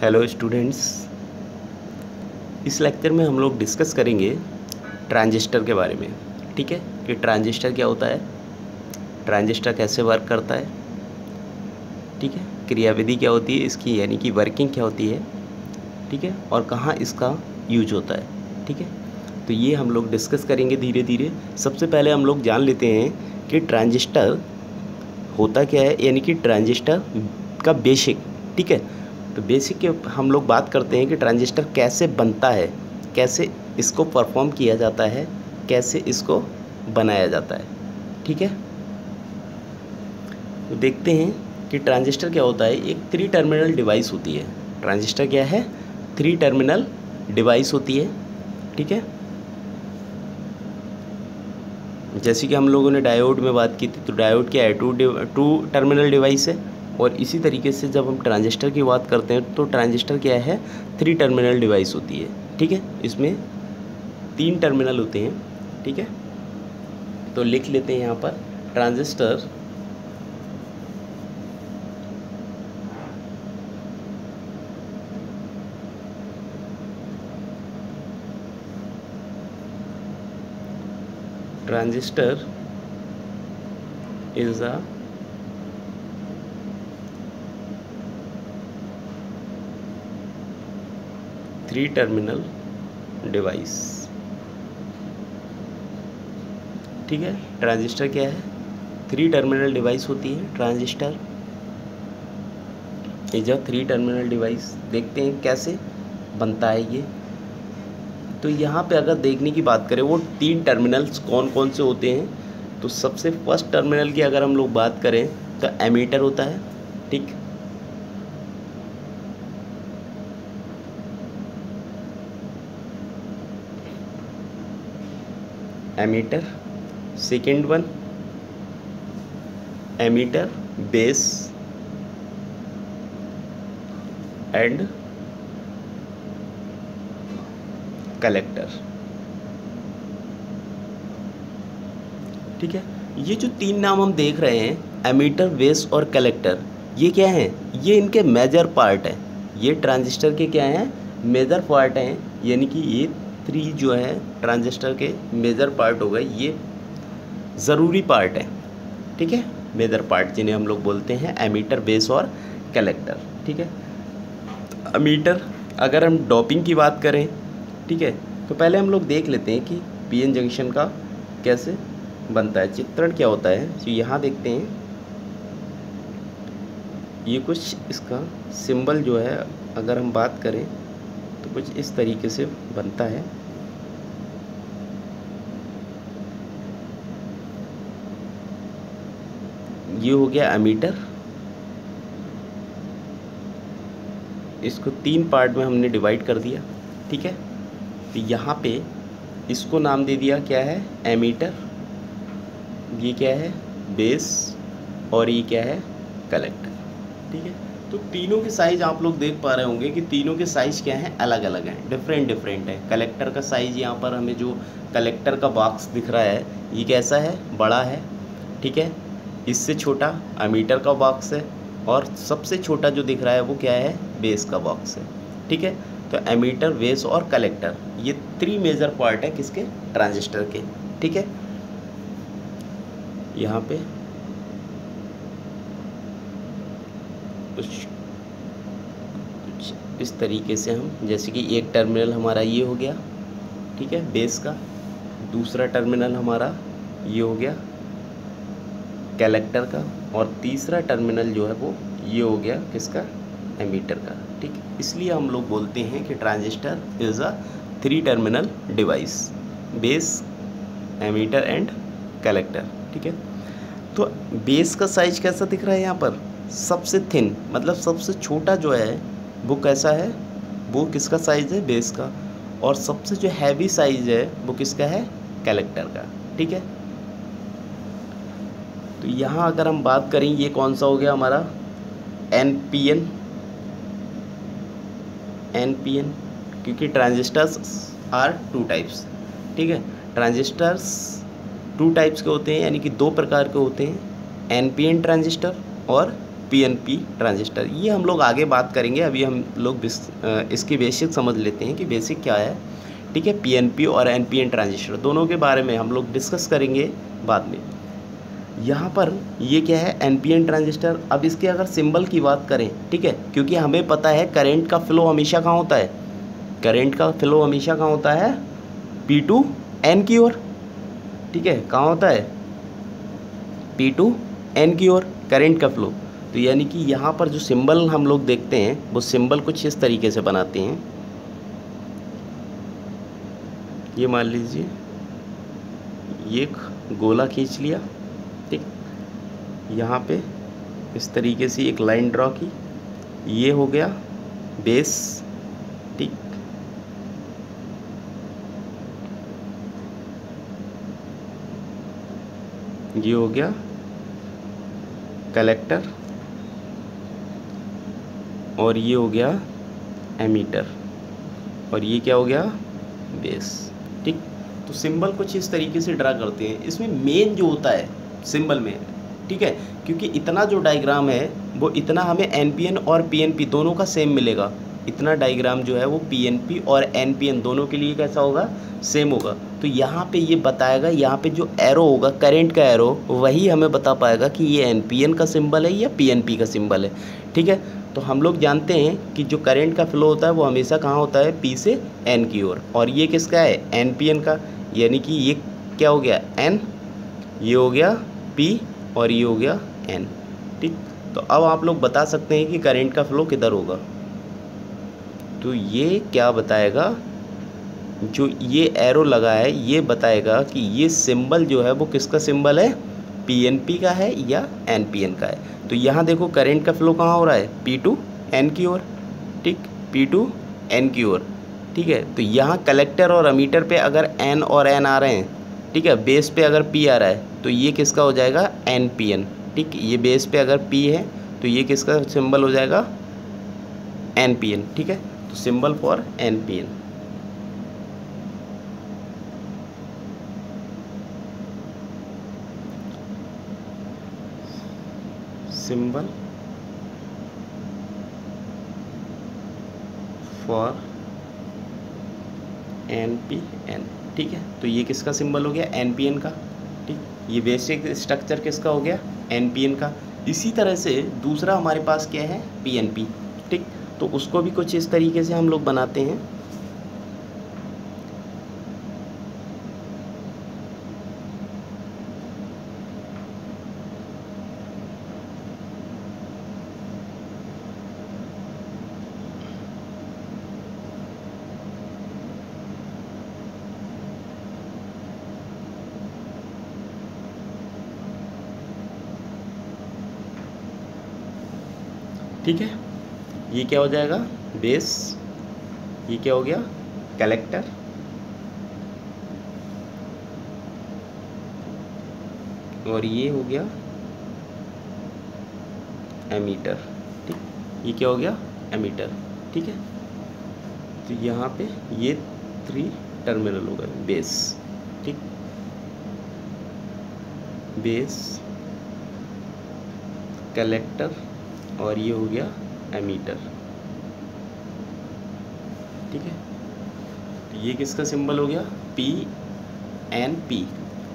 Hello students, इस lecture में हम लोग डिस्कस करेंगे ट्रांजिस्टर के बारे में। ठीक है कि ट्रांजिस्टर क्या होता है, ट्रांजिस्टर कैसे वर्क करता है, ठीक है, क्रियाविधि क्या होती है इसकी, यानी कि वर्किंग क्या होती है, ठीक है, और कहाँ इसका यूज होता है। ठीक है, तो ये हम लोग डिस्कस करेंगे धीरे धीरे। सबसे पहले हम लोग जान लेते हैं कि ट्रांजिस्टर होता क्या है, यानी कि ट्रांजिस्टर का बेसिक। ठीक है, तो बेसिक के हम लोग बात करते हैं कि ट्रांजिस्टर कैसे बनता है, कैसे इसको परफॉर्म किया जाता है, कैसे इसको बनाया जाता है। ठीक है, तो देखते हैं कि ट्रांजिस्टर क्या होता है। एक 3 टर्मिनल डिवाइस होती है। ट्रांजिस्टर क्या है, 3 टर्मिनल डिवाइस होती है। ठीक है, जैसे कि हम लोगों ने डायोड में बात की थी, तो डायोड क्या है, 2 टर्मिनल डिवाइस है। और इसी तरीके से जब हम ट्रांजिस्टर की बात करते हैं तो ट्रांजिस्टर क्या है, 3 टर्मिनल डिवाइस होती है। ठीक है, इसमें 3 टर्मिनल होते हैं। ठीक है, तो लिख लेते हैं यहाँ पर transistor transistor is a three terminal device. ठीक है, ट्रांजिस्टर क्या है, 3 टर्मिनल डिवाइस होती है। Transistor is a 3 terminal device. देखते हैं कैसे बनता है ये। तो यहाँ पे अगर देखने की बात करें वो 3 टर्मिनल्स कौन कौन से होते हैं, तो सबसे फर्स्ट टर्मिनल की अगर हम लोग बात करें तो एमीटर होता है। ठीक, emitter. Second one emitter base and collector. ठीक है, ये जो 3 नाम हम देख रहे हैं, एमीटर, बेस और कलेक्टर, ये क्या हैं, ये इनके मेजर पार्ट है। ये ट्रांजिस्टर के क्या हैं, मेजर पार्ट हैं। यानी कि ये 3 जो है ट्रांजिस्टर के मेजर पार्ट हो गए, ये ज़रूरी पार्ट है। ठीक है, मेजर पार्ट जिन्हें हम लोग बोलते हैं एमीटर, बेस और कलेक्टर। ठीक है, एमीटर अगर हम डोपिंग की बात करें, ठीक है, तो पहले हम लोग देख लेते हैं कि पीएन जंक्शन का कैसे बनता है, चित्रण क्या होता है। तो यहाँ देखते हैं, ये कुछ इसका सिंबल जो है अगर हम बात करें तो कुछ इस तरीके से बनता है। ये हो गया एमीटर। इसको 3 पार्ट में हमने डिवाइड कर दिया। ठीक है, तो यहाँ पे इसको नाम दे दिया क्या है, एमीटर, ये क्या है, बेस, और ये क्या है, कलेक्टर। ठीक है, तो तीनों के साइज़ आप लोग देख पा रहे होंगे कि तीनों के साइज़ क्या हैं, अलग अलग हैं, डिफरेंट डिफरेंट है। कलेक्टर का साइज़ यहाँ पर हमें जो कलेक्टर का बॉक्स दिख रहा है ये कैसा है, बड़ा है। ठीक है, इससे छोटा एमीटर का बॉक्स है, और सबसे छोटा जो दिख रहा है वो क्या है, बेस का बॉक्स है। ठीक है, तो एमीटर, बेस और कलेक्टर, ये 3 मेजर पार्ट है किसके, ट्रांजिस्टर के। ठीक है, यहाँ पे कुछ इस तरीके से हम, जैसे कि एक टर्मिनल हमारा ये हो गया, ठीक है, बेस का, दूसरा टर्मिनल हमारा ये हो गया कलेक्टर का, और तीसरा टर्मिनल जो है वो ये हो गया किसका, एमीटर का। ठीक, इसलिए हम लोग बोलते हैं कि transistor is a 3 terminal device, base, emitter and collector. ठीक है, तो बेस का साइज कैसा दिख रहा है यहाँ पर, सबसे थिन, मतलब सबसे छोटा जो है वो कैसा है, वो किसका साइज़ है, बेस का, और सबसे जो हैवी साइज है वो किसका है, कलेक्टर का। ठीक है, तो यहाँ अगर हम बात करें, ये कौन सा हो गया हमारा, एनपीएन, एनपीएन, क्योंकि ट्रांजिस्टर्स आर 2 टाइप्स। ठीक है, ट्रांजिस्टर्स 2 टाइप्स के होते हैं, यानी कि 2 प्रकार के होते हैं, एनपीएन ट्रांजिस्टर और पीएनपी ट्रांजिस्टर। ये हम लोग आगे बात करेंगे, अभी हम लोग इसकी बेसिक समझ लेते हैं कि बेसिक क्या है। ठीक है, पीएनपी और एनपीएन ट्रांजिस्टर दोनों के बारे में हम लोग डिस्कस करेंगे बाद में। यहाँ पर ये क्या है, एनपीएन ट्रांजिस्टर। अब इसके अगर सिंबल की बात करें, ठीक है, क्योंकि हमें पता है करंट का फ्लो हमेशा कहाँ होता है, करंट का फ्लो हमेशा कहाँ होता है, पी टू एन की ओर। ठीक है, कहाँ होता है, पी टू एन की ओर करंट का फ्लो। तो यानी कि यहाँ पर जो सिंबल हम लोग देखते हैं वो सिंबल कुछ इस तरीके से बनाते हैं। ये मान लीजिए ये एक गोला खींच लिया, ठीक, यहाँ पे इस तरीके से एक लाइन ड्रॉ की, ये हो गया बेस, ठीक, ये हो गया कलेक्टर और ये हो गया एमीटर और ये क्या हो गया, बेस। ठीक, तो सिंबल कुछ इस तरीके से ड्रा करते हैं। इसमें मेन जो होता है सिंबल में, ठीक है, क्योंकि इतना जो डायग्राम है वो इतना हमें एनपीएन और पीएनपी दोनों का सेम मिलेगा। इतना डायग्राम जो है वो पीएनपी और एनपीएन दोनों के लिए कैसा होगा, सेम होगा। तो यहाँ पे ये बताएगा, यहाँ पे जो एरो होगा करंट का एरो, वही हमें बता पाएगा कि ये एनपीएन का सिंबल है या पीएनपी का सिंबल है। ठीक है, तो हम लोग जानते हैं कि जो करंट का फ्लो होता है वो हमेशा कहाँ होता है, पी से एन की ओर। और ये किसका है, एनपीएन का, यानी कि ये क्या हो गया, एन, ये हो गया पी और ये हो गया एन। ठीक, तो अब आप लोग बता सकते हैं कि करंट का फ्लो किधर होगा। तो ये क्या बताएगा, जो ये एरो लगा है ये बताएगा कि ये सिंबल जो है वो किसका सिंबल है, पीएनपी का है या एनपीएन का है। तो यहाँ देखो करंट का फ्लो कहाँ हो रहा है, पी टू एन की ओर। ठीक, पी टू एन की ओर। ठीक है, तो यहाँ कलेक्टर और अमीटर पे अगर एन और एन आ रहे हैं, ठीक है, बेस पे अगर पी आ रहा है तो ये किसका हो जाएगा, एनपीएन। ठीक, ये बेस पे अगर पी है तो ये किसका सिंबल हो जाएगा, एनपीएन। ठीक है, तो symbol for NPN. Symbol for NPN. ठीक है, तो ये किसका सिंबल हो गया, एनपीएन का। ठीक, ये बेसिक स्ट्रक्चर किसका हो गया, एनपीएन का। इसी तरह से दूसरा हमारे पास क्या है, पीएनपी। ठीक, तो उसको भी कुछ इस तरीके से हम लोग बनाते हैं। ठीक है, ये क्या हो जाएगा, बेस, ये क्या हो गया, कलेक्टर, और ये हो गया एमीटर। ठीक, ये क्या हो गया, एमीटर। ठीक है, तो यहाँ पे ये 3 टर्मिनल हो गए, बेस। ठीक, बेस, कलेक्टर और ये हो गया एमीटर। ठीक है, तो ये किसका सिंबल हो गया, पी एन पी।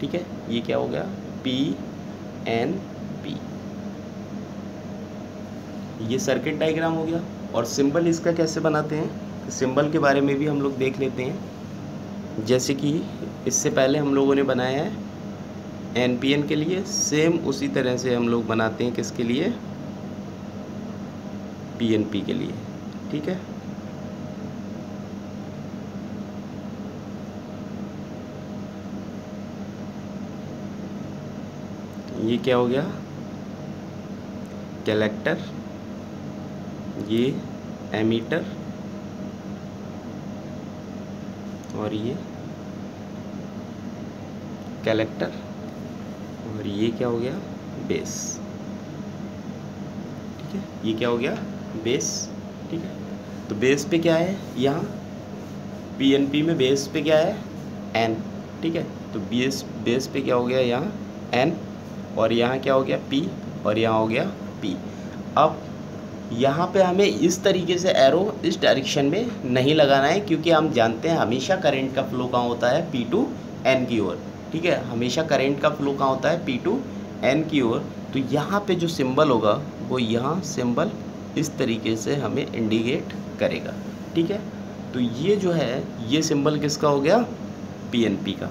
ठीक है, ये क्या हो गया, पी एन पी। ये सर्किट डायग्राम हो गया। और सिंबल इसका कैसे बनाते हैं, तो सिंबल के बारे में भी हम लोग देख लेते हैं। जैसे कि इससे पहले हम लोगों ने बनाया है एनपीएन के लिए, सेम उसी तरह से हम लोग बनाते हैं किसके लिए, पीएनपी के लिए। ठीक है, ये क्या हो गया, कलेक्टर, ये एमीटर और ये कलेक्टर और ये क्या हो गया, बेस। ठीक है, ये क्या हो गया, बेस। ठीक है, तो बेस पे क्या है, यहाँ पीएनपी में बेस पे क्या है, एन। ठीक है, तो बेस पे क्या हो गया, यहाँ एन, और यहाँ क्या हो गया, पी, और यहाँ हो गया पी। अब यहाँ पे हमें इस तरीके से एरो इस डायरेक्शन में नहीं लगाना है, क्योंकि हम जानते हैं हमेशा करंट का फ्लो कहाँ होता है, P टू N की ओर। ठीक है, हमेशा करंट का फ्लो कहाँ होता है, P टू N की ओर। तो यहाँ पे जो सिंबल होगा वो यहाँ सिंबल इस तरीके से हमें इंडिकेट करेगा। ठीक है, तो ये जो है ये सिंबल किसका हो गया, PNP का।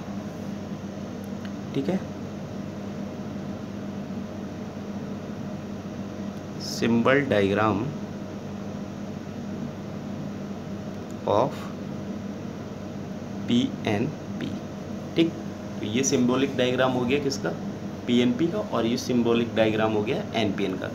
ठीक है, सिंबल डायग्राम ऑफ PNP। ठीक, तो ये सिंबॉलिक डायग्राम हो गया किसका, PNP का, और ये सिंबॉलिक डायग्राम हो गया NPN का।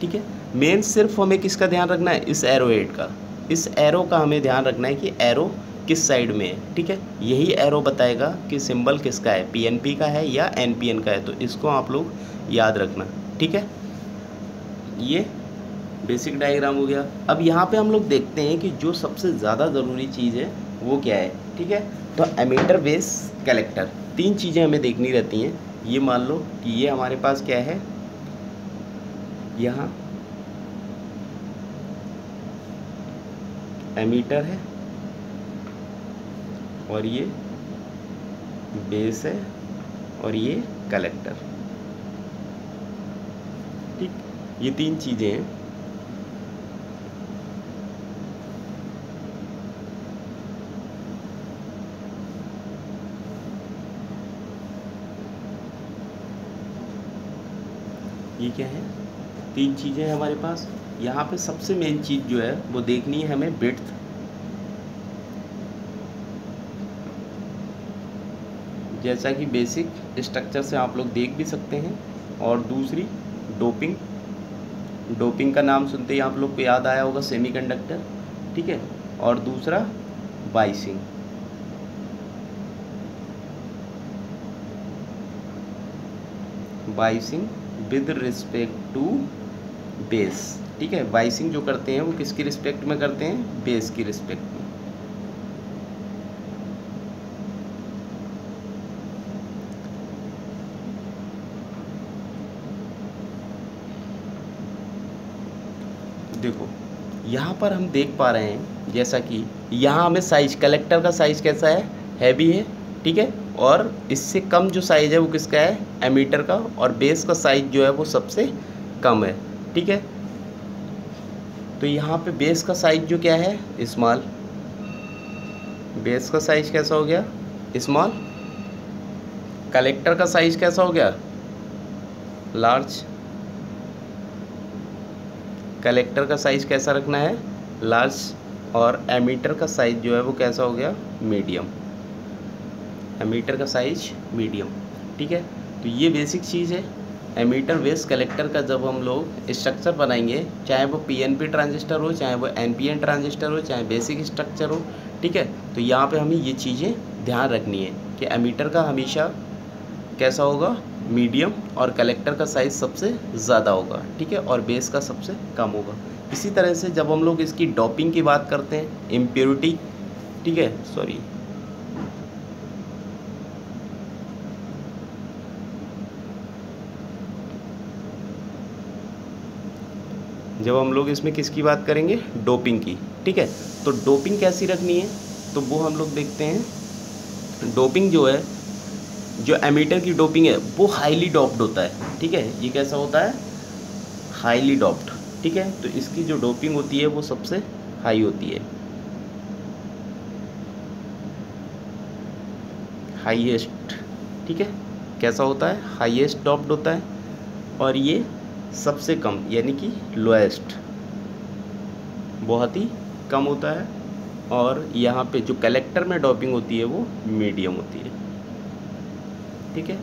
ठीक है, मेन सिर्फ हमें किसका ध्यान रखना है, इस एरो हेड का। इस एरो का हमें ध्यान रखना है कि एरो किस साइड में है। ठीक है, यही एरो बताएगा कि सिंबल किसका है, PNP का है या NPN का है। तो इसको आप लोग याद रखना। ठीक है, ये बेसिक डायग्राम हो गया। अब यहाँ पे हम लोग देखते हैं कि जो सबसे ज़्यादा ज़रूरी चीज़ है वो क्या है। ठीक है, तो एमीटर, बेस, कलेक्टर, 3 चीज़ें हमें देखनी रहती हैं। ये मान लो कि ये हमारे पास क्या है, यहाँ एमीटर है और ये बेस है और ये कलेक्टर। ठीक, ये 3 चीज़ें हैं। ये क्या है, 3 चीज़ें हैं हमारे पास। यहाँ पे सबसे मेन चीज़ जो है वो देखनी है हमें, विड्थ, जैसा कि बेसिक स्ट्रक्चर से आप लोग देख भी सकते हैं। और दूसरी डोपिंग, डोपिंग का नाम सुनते ही आप लोग को याद आया होगा, सेमीकंडक्टर। ठीक है, और दूसरा biasing. Biasing with respect to base. ठीक है, बाइसिंग जो करते हैं वो किसकी रिस्पेक्ट में करते हैं, बेस की रिस्पेक्ट में। देखो यहाँ पर हम देख पा रहे हैं, जैसा कि यहाँ हमें साइज, कलेक्टर का साइज कैसा है, हैवी है। ठीक है, और इससे कम जो साइज़ है वो किसका है, एमीटर का। और बेस का साइज जो है वो सबसे कम है। ठीक है, तो यहाँ पे बेस का साइज जो क्या है, स्मॉल। बेस का साइज कैसा हो गया, स्मॉल। कलेक्टर का साइज कैसा हो गया, लार्ज। कलेक्टर का साइज़ कैसा रखना है, लार्ज। और एमीटर का साइज़ जो है वो कैसा हो गया, मीडियम। एमीटर का साइज मीडियम। ठीक है, तो ये बेसिक चीज़ है। एमीटर, बेस, कलेक्टर का जब हम लोग स्ट्रक्चर बनाएंगे, चाहे वो PNP ट्रांजिस्टर हो, चाहे वो NPN ट्रांजिस्टर हो, चाहे बेसिक स्ट्रक्चर हो। ठीक है, तो यहाँ पे हमें ये चीज़ें ध्यान रखनी है कि एमीटर का हमेशा कैसा होगा, मीडियम, और कलेक्टर का साइज़ सबसे ज़्यादा होगा। ठीक है, और बेस का सबसे कम होगा। इसी तरह से जब हम लोग इसकी डोपिंग की बात करते हैं, इम्प्योरिटी, ठीक है, सॉरी, जब हम लोग इसमें किसकी बात करेंगे, डोपिंग की। ठीक है, तो डोपिंग कैसी रखनी है, तो वो हम लोग देखते हैं। डोपिंग जो है, जो एमीटर की डोपिंग है वो हाईली डोप्ड होता है। ठीक है, ये कैसा होता है, हाईली डोप्ड। ठीक है, तो इसकी जो डोपिंग होती है वो सबसे हाई होती है, हाईएस्ट। ठीक है, कैसा होता है, हाईएस्ट डोप्ड होता है। और ये सबसे कम यानी कि लोएस्ट, बहुत ही कम होता है। और यहाँ पे जो कलेक्टर में डोपिंग होती है वो मीडियम होती है। ठीक है,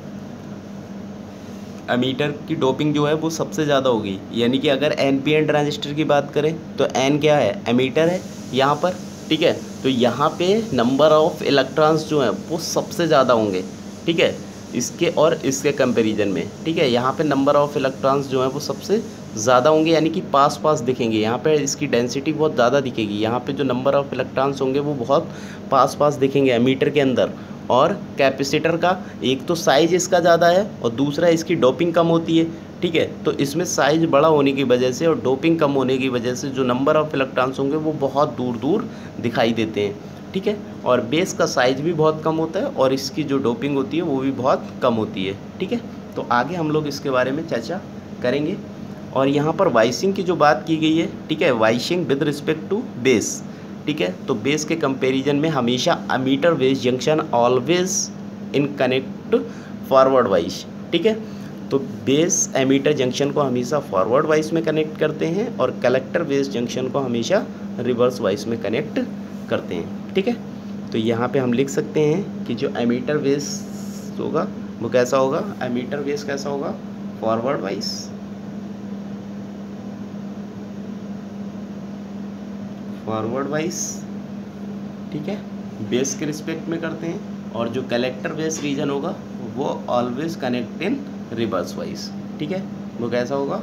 एमीटर की डोपिंग जो है वो सबसे ज़्यादा होगी, यानी कि अगर NPN ट्रांजिस्टर की बात करें तो N क्या है, एमीटर है यहाँ पर। ठीक है, तो यहाँ पे नंबर ऑफ़ इलेक्ट्रॉन्स जो हैं वो सबसे ज़्यादा होंगे। ठीक है, इसके और इसके कंपैरिजन में। ठीक है, यहाँ पे नंबर ऑफ़ इलेक्ट्रॉन्स जो हैं वो सबसे ज़्यादा होंगे, यानी कि पास पास दिखेंगे। यहाँ पे इसकी डेंसिटी बहुत ज़्यादा दिखेगी। यहाँ पे जो नंबर ऑफ़ इलेक्ट्रॉन्स होंगे वो बहुत पास पास दिखेंगे एमीटर के अंदर। और कैपेसिटर का एक तो साइज़ इसका ज़्यादा है और दूसरा इसकी डोपिंग कम होती है। ठीक है। तो इसमें साइज बड़ा होने की वजह से और डोपिंग कम होने की वजह से जो नंबर ऑफ इलेक्ट्रॉन्स होंगे वो बहुत दूर दूर दिखाई देते हैं, ठीक है। और बेस का साइज भी बहुत कम होता है और इसकी जो डोपिंग होती है वो भी बहुत कम होती है, ठीक है। तो आगे हम लोग इसके बारे में चर्चा करेंगे। और यहाँ पर वाइसिंग की जो बात की गई है, ठीक है, वाइसिंग विद रिस्पेक्ट टू बेस, ठीक है। तो बेस के कंपैरिजन में हमेशा ammeter base junction always in connect forward wise, ठीक है। तो बेस एमीटर जंक्शन को हमेशा फॉरवर्ड वाइज में कनेक्ट करते हैं और कलेक्टर बेस जंक्शन को हमेशा रिवर्स वाइज में कनेक्ट करते हैं, ठीक है। तो यहाँ पे हम लिख सकते हैं कि जो एमीटर बेस होगा वो कैसा होगा, एमीटर बेस कैसा होगा, फॉरवर्ड वाइज, फॉरवर्ड वाइज, ठीक है, बेस के रिस्पेक्ट में करते हैं। और जो कलेक्टर बेस रीजन होगा वो always connect in reverse wise, ठीक है, वो कैसा होगा,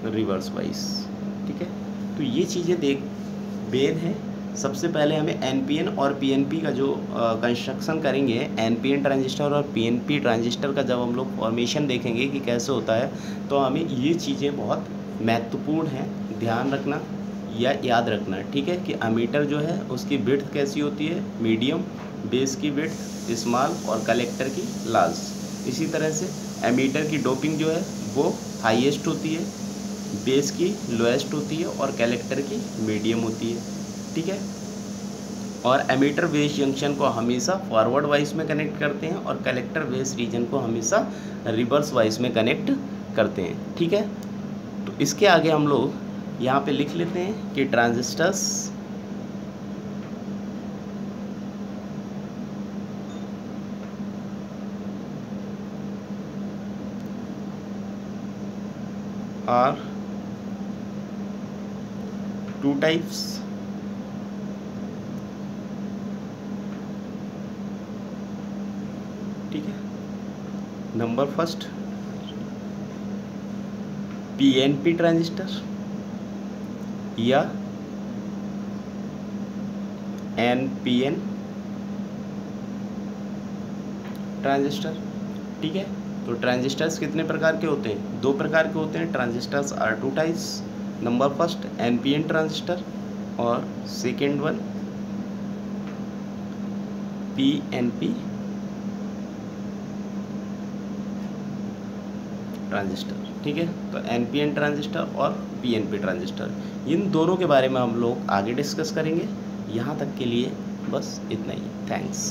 रिवर्स वाइज, ठीक है। तो ये चीज़ें देख बेन है। सबसे पहले हमें एनपीएन और पीएनपी का जो कंस्ट्रक्शन करेंगे, एनपीएन ट्रांजिस्टर और पीएनपी ट्रांजिस्टर का जब हम लोग फॉर्मेशन देखेंगे कि कैसे होता है, तो हमें ये चीज़ें बहुत महत्वपूर्ण हैं, ध्यान रखना या याद रखना, ठीक है। कि अमीटर जो है उसकी विड्थ कैसी होती है, मीडियम, बेस की विड्थ स्मॉल और कलेक्टर की लार्ज। इसी तरह से एमीटर की डोपिंग जो है वो हाईएस्ट होती है, बेस की लोएस्ट होती है और कलेक्टर की मीडियम होती है, ठीक है। और एमीटर बेस जंक्शन को हमेशा फॉरवर्ड वाइज में कनेक्ट करते हैं और कलेक्टर बेस रीजन को हमेशा रिवर्स वाइज में कनेक्ट करते हैं, ठीक है। तो इसके आगे हम लोग यहाँ पे लिख लेते हैं कि ट्रांजिस्टर्स आर टू टाइप्स, ठीक है। नंबर फर्स्ट पीएनपी ट्रांजिस्टर या एनपीएन ट्रांजिस्टर, ठीक है। तो ट्रांजिस्टर्स कितने प्रकार के होते हैं, दो प्रकार के होते हैं। Transistors are two types, number first NPN transistor और सेकेंड वन पीएनपी ट्रांजिस्टर, ठीक है। तो एनपीएन ट्रांजिस्टर और पीएनपी ट्रांजिस्टर, इन दोनों के बारे में हम लोग आगे डिस्कस करेंगे। यहाँ तक के लिए बस इतना ही, थैंक्स।